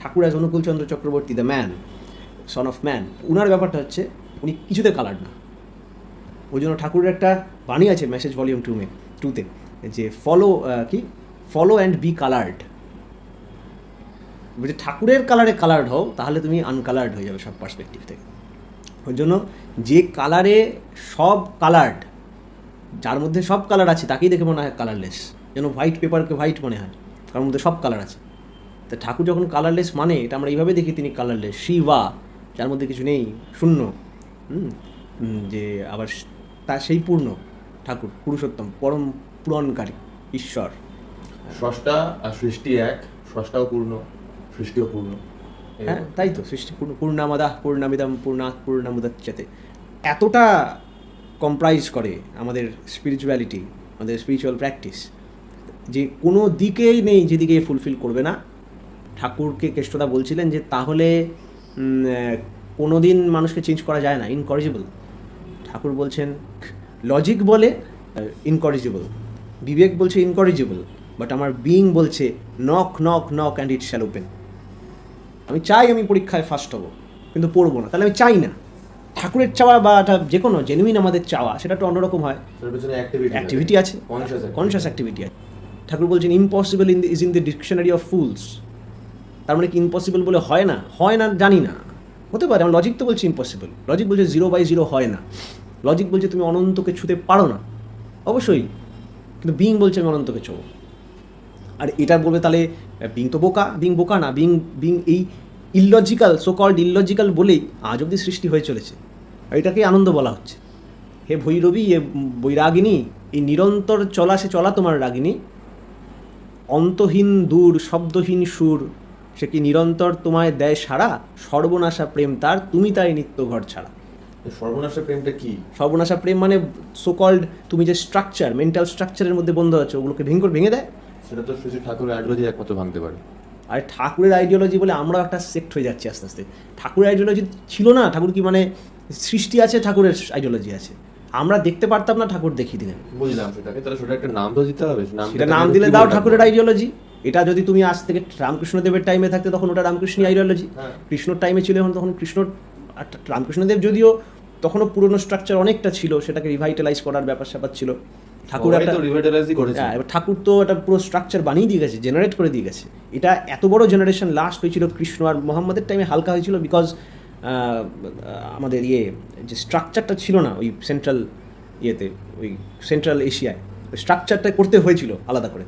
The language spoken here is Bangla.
Thakur as Anukulchandra Chakraborty, the man, son of man, উনার ব্যাপারটা হচ্ছে উনি কিছুতে কালার্ড না। ওই জন্য ঠাকুরের একটা বাণী আছে মেসেজ ভলিউম 2-তে যে ফলো অ্যান্ড বি কালার্ড। বলছে ঠাকুরের কালারে কালার্ড হও, তাহলে তুমি আনকালার্ড হয়ে যাবে সব পার্সপেক্টিভ থেকে। ওই জন্য যে কালারে সব কালার্ড, যার মধ্যে সব কালার আছে তাকেই দেখে মনে হয় কালারলেস, যেন হোয়াইট পেপারকে হোয়াইট মনে হয়, কারণ মধ্যে সব কালার আছে। তা ঠাকুর যখন কালারলেস মানে, এটা আমরা এইভাবে দেখি তিনি কালারলেস, শিবা, যার মধ্যে কিছু নেই, শূন্য, যে আবার তার সেই পূর্ণ ঠাকুর, পুরুষোত্তম, পরম পূরণকারী ঈশ্বর। স্রষ্টা আর সৃষ্টি এক, স্রষ্টাও পূর্ণ, সৃষ্টিও পূর্ণ। হ্যাঁ, তাই তো, সৃষ্টি পূর্ণামাদাঃ পূর্ণমিদং পূর্ণাৎ পূর্ণমুদচ্যতে, এতটা কম্প্রাইজ করে আমাদের স্পিরিচুয়ালিটি, আমাদের স্পিরিচুয়াল প্র্যাকটিস, যে কোনো দিকেই নেই যেদিকে ফুলফিল করবে না। ঠাকুরকে কেষ্টদা বলছিলেন যে তাহলে কোনো দিন মানুষকে চেঞ্জ করা যায় না, ইনকরিজিবল। ঠাকুর বলছেন লজিক বলে ইনকরিজিবল, বিবেক বলছে ইনকরিজিবল, বাট আমার বিইং বলছে knock knock knock and it shall open. আমি চাই আমি পরীক্ষায় ফার্স্ট হব, কিন্তু পড়বো না, তাহলে আমি চাই না। ঠাকুরের চাওয়া বা যে কোনো জেনুইন আমাদের চাওয়া, সেটা একটু অন্যরকম হয়, অ্যাক্টিভিটি আছে, কনসিয়াস অ্যাক্টিভিটি আছে। ঠাকুর বলছেন impossible is in the dictionary of fools. তার মানে কি ইম্পসিবল বলে হয় না? হয় না জানি না, হতে পারে। আমার লজিক তো বলছে ইম্পসিবল, লজিক বলছে 0/0 হয় না, লজিক বলছে তুমি অনন্তকে ছুতে পারো না, অবশ্যই, কিন্তু বিইং বলছে আমি অনন্তকে ছোঁব। আর এটা বলবে তাহলে বিইং তো বোকা, বিইং বোকা না, বিইং এই ইললজিক্যাল, সো কল্ড ইললজিক্যাল বলেই আজ অবধি সৃষ্টি হয়ে চলেছে। আর এটাকেই আনন্দ বলা হচ্ছে। হে ভৈরবী, এ বৈরাগিনী, এই নিরন্তর চলা সে চলা তোমার রাগিনী, অন্তহীন দূর শব্দহীন সুর, সে কি নিরন্তর তোমায় দেয় সারা, সর্বনাশা প্রেম তার, তুমি তাই নিত্য ঘর ছাড়া। সর্বনাশা প্রেমটা কি? সর্বনাশা প্রেম মানে সো কল্ড তুমি যে স্ট্রাকচার, মেন্টাল স্ট্রাকচারের মধ্যে বন্ধ আছো, ওগুলোকে ভেঙে দেয়। সেটা তো শ্রী ঠাকুরের আইডিওলজি একমাত্র ভাঙতে পারে। আর ঠাকুরের আইডিওলজি বলে আমরাও একটা সেক্ট হয়ে যাচ্ছি আস্তে আস্তে। ঠাকুরের আইডিওলজি ছিল না, ঠাকুর কি মানে সৃষ্টি আছে, ঠাকুরের আইডিওলজি আছে, আমরা দেখতে পারতাম না, ঠাকুর দেখিয়ে দিলেন। বুঝলাম সেটাকে, তাহলে সেটা একটা নাম তো দিতে হবে। সেটা নাম দিলে দাও ঠাকুরের আইডিওলজি। এটা যদি তুমি আজ থেকে রামকৃষ্ণদেবের টাইমে থাকতে, তখন ওটা রামকৃষ্ণ আইডিওলজি। কৃষ্ণর টাইমে ছিল তখন কৃষ্ণ, রামকৃষ্ণদেব যদিও তখনও পুরনো স্ট্রাকচার অনেকটা ছিল, সেটাকে রিভাইটালাইজ করার ব্যাপার স্যাপার ছিল। ঠাকুর একটা এবার ঠাকুর তো একটা পুরো স্ট্রাকচার বানিয়ে দিয়ে গেছে, জেনারেট করে দিয়ে গেছে। এটা এত বড় জেনারেশন লাস্ট হয়েছিল কৃষ্ণ আর মোহাম্মদের টাইমে, হালকা হয়েছিল বিকজ আমাদের যে স্ট্রাকচারটা ছিল না ওই সেন্ট্রাল ওই সেন্ট্রাল এশিয়ায়, ওই স্ট্রাকচারটা করতে হয়েছিল আলাদা করে।